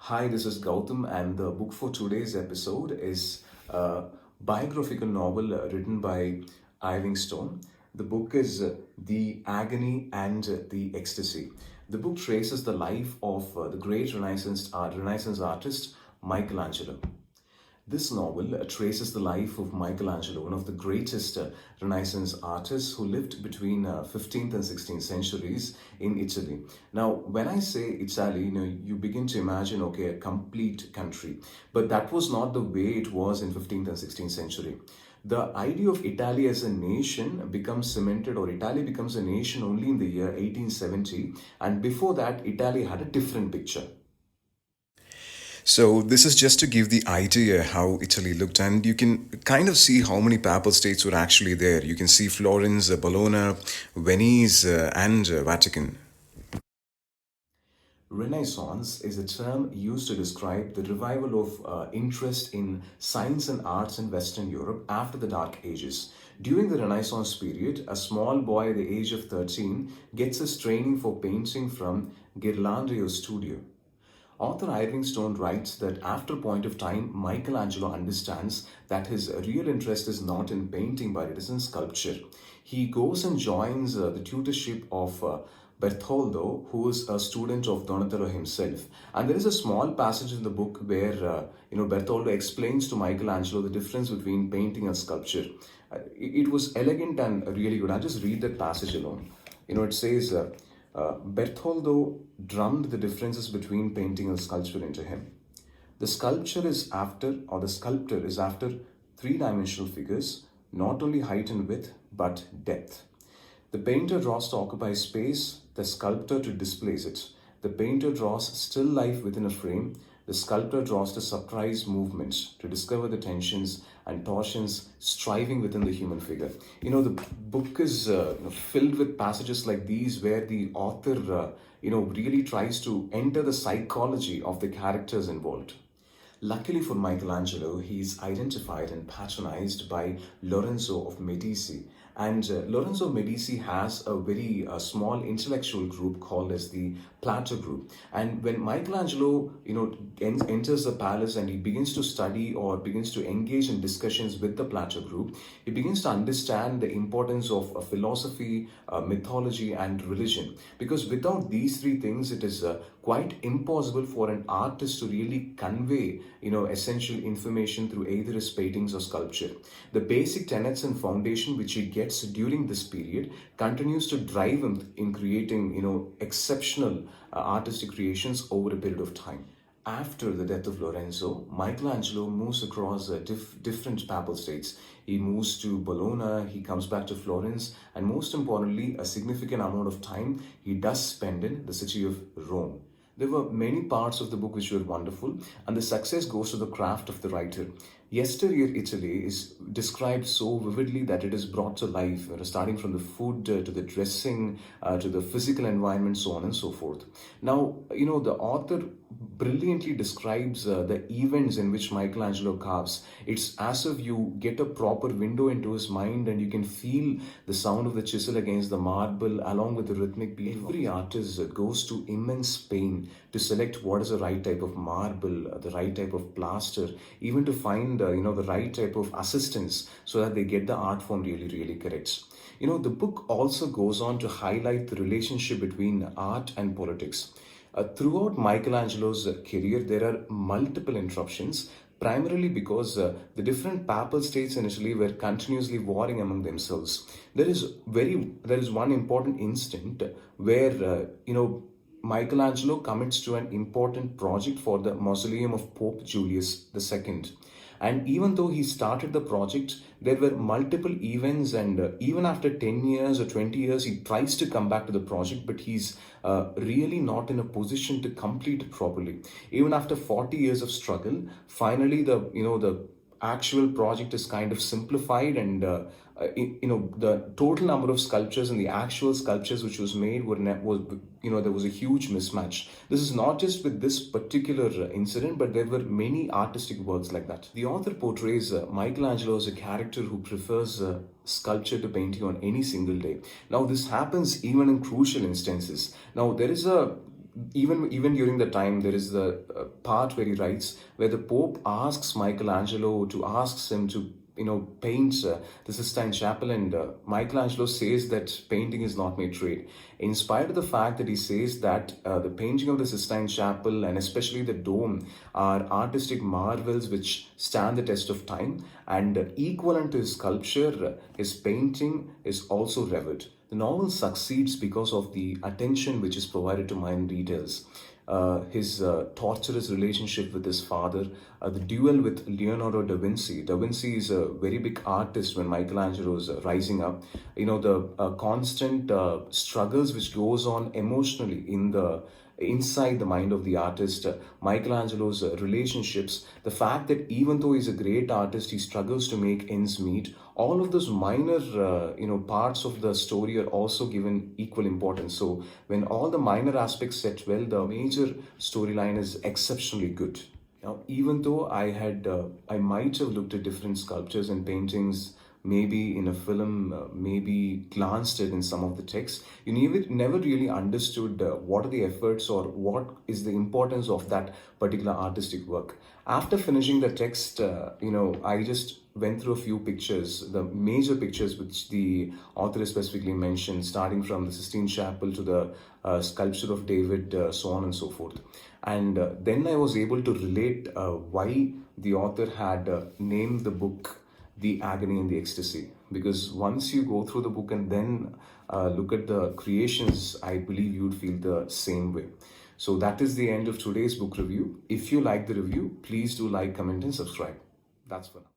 Hi, this is Gautam, and the book for today's episode is a biographical novel written by Irving. The book is The Agony and the Ecstasy. The book traces the life of the great Renaissance artist Michelangelo. This novel traces the life of Michelangelo, one of the greatest Renaissance artists who lived between 15th and 16th centuries in Italy. Now, when I say Italy, you begin to imagine, okay, a complete country. But that was not the way it was in 15th and 16th century. The idea of Italy as a nation becomes cemented, or Italy becomes a nation only in the year 1870. And before that, Italy had a different picture. So this is just to give the idea how Italy looked, and you can kind of see how many papal states were actually there. You can see Florence, Bologna, Venice, and Vatican. Renaissance is a term used to describe the revival of interest in science and arts in Western Europe after the Dark Ages. During the Renaissance period, a small boy at the age of 13 gets his training for painting from Ghirlandaio's studio. Author Irving writes that after a point of time, Michelangelo understands that his real interest is not in painting but it is in sculpture. He goes and joins the tutorship of Bertoldo, who is a student of Donatello himself. And there is a small passage in the book where Bertoldo explains to Michelangelo the difference between painting and sculpture. It was elegant and really good. I'll just read that passage alone. It says. Bertoldo drummed the differences between painting and sculpture into him. The sculptor is after three-dimensional figures, not only height and width, but depth. The painter draws to occupy space, the sculptor to displace it. The painter draws still life within a frame, the sculptor draws to surprise movements, to discover the tensions and torsions striving within the human figure. The book is filled with passages like these where the author, really tries to enter the psychology of the characters involved. Luckily for Michelangelo, he is identified and patronized by Lorenzo of Medici. And Lorenzo of Medici has a very small intellectual group called as the Plato group. And when Michelangelo, enters the palace and he begins to study or begins to engage in discussions with the Plato group, he begins to understand the importance of philosophy, mythology, and religion. Because without these three things, it is quite impossible for an artist to really convey essential information through either his paintings or sculpture. The basic tenets and foundation which he gets during this period continues to drive him in creating exceptional artistic creations over a period of time. After the death of Lorenzo, Michelangelo moves across different papal states. He moves to Bologna, he comes back to Florence, and most importantly, a significant amount of time he does spend in the city of Rome. There were many parts of the book which were wonderful, and the success goes to the craft of the writer. Yesteryear Italy is described so vividly that it is brought to life, starting from the food to the dressing to the physical environment, so on and so forth. Now, the author brilliantly describes the events in which Michelangelo carves. It's as if you get a proper window into his mind and you can feel the sound of the chisel against the marble along with the rhythmic beat. Every artist goes to immense pain to select what is the right type of marble, the right type of plaster, even to find the right type of assistance so that they get the art form really, really correct. The book also goes on to highlight the relationship between art and politics. Throughout Michelangelo's career, there are multiple interruptions, primarily because the different papal states in Italy were continuously warring among themselves. There is one important instant where Michelangelo commits to an important project for the mausoleum of Pope Julius II. And even though he started the project, there were multiple events, and even after 10 years or 20 years, he tries to come back to the project, but he's really not in a position to complete it properly. Even after 40 years of struggle, finally the actual project is kind of simplified, and the total number of sculptures and the actual sculptures which was made there was a huge mismatch. This is not just with this particular incident, but there were many artistic works like that. The author portrays Michelangelo as a character who prefers sculpture to painting on any single day. Now this happens even in crucial instances. Now there is a even during the time, there is the part where he writes where the Pope asks Michelangelo to asks him to paint the Sistine Chapel, and Michelangelo says that painting is not my trade. In spite of the fact that he says that the painting of the Sistine Chapel and especially the dome are artistic marvels which stand the test of time, and equivalent to his sculpture, his painting is also revered. The novel succeeds because of the attention which is provided to minor details. His torturous relationship with his father, the duel with Leonardo da Vinci. Da Vinci is a very big artist when Michelangelo is rising up. The constant struggles which goes on emotionally inside the mind of the artist, Michelangelo's relationships, the fact that even though he's a great artist, he struggles to make ends meet. All of those minor, parts of the story are also given equal importance. So when all the minor aspects set well, the major storyline is exceptionally good. Now, even though I might have looked at different sculptures and paintings, maybe in a film, maybe glanced at in some of the texts, you never really understood what are the efforts or what is the importance of that particular artistic work. After finishing the text, I just went through a few pictures, the major pictures which the author specifically mentioned, starting from the Sistine Chapel to the sculpture of David, so on and so forth. And then I was able to relate why the author had named the book The Agony and the Ecstasy. Because once you go through the book and then look at the creations, I believe you'd feel the same way. So that is the end of today's book review. If you like the review, please do like, comment, and subscribe. That's for now.